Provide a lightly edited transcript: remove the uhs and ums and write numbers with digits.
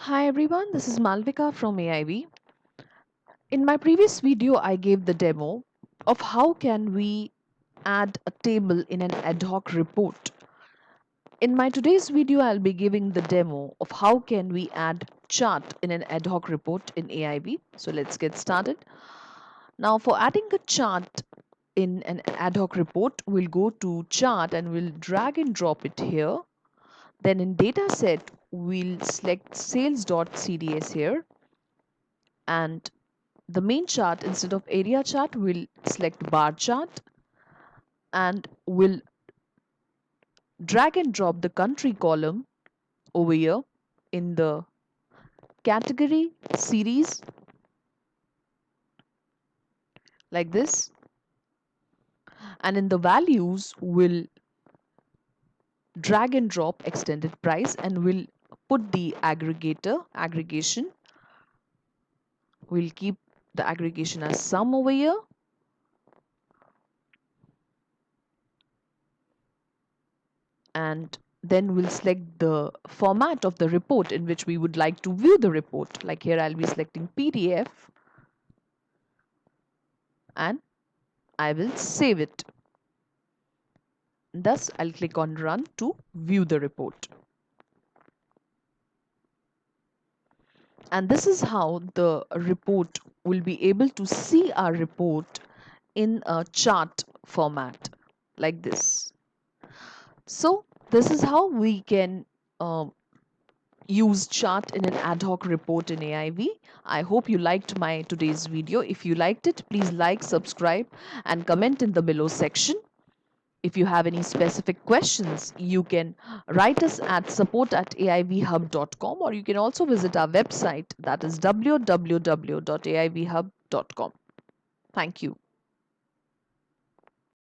Hi everyone, this is Malvika from AIV. In my previous video, I gave the demo of how can we add a table in an ad hoc report. In my today's video, I'll be giving the demo of how can we add chart in an ad hoc report in AIV. So let's get started. Now for adding a chart in an ad hoc report, we'll go to chart and we'll drag and drop it here. Then in dataset, we'll select sales.cds here, and the main chart, instead of area chart, we'll select bar chart, and we'll drag and drop the country column over here in the category series like this, and in the values we'll drag and drop extended price, and we'll put the aggregation. We'll keep the aggregation as sum over here, and then we'll select the format of the report in which we would like to view the report. Like here I'll be selecting PDF, and I will save it. Thus I'll click on run to view the report. And this is how the report will be able to see our report in a chart format like this. So this is how we can use chart in an ad hoc report in AIV. I hope you liked my today's video. If you liked it, please like, subscribe, and comment in the below section. If you have any specific questions, you can write us at support@aivhub.com, or you can also visit our website, that is www.aivhub.com. Thank you.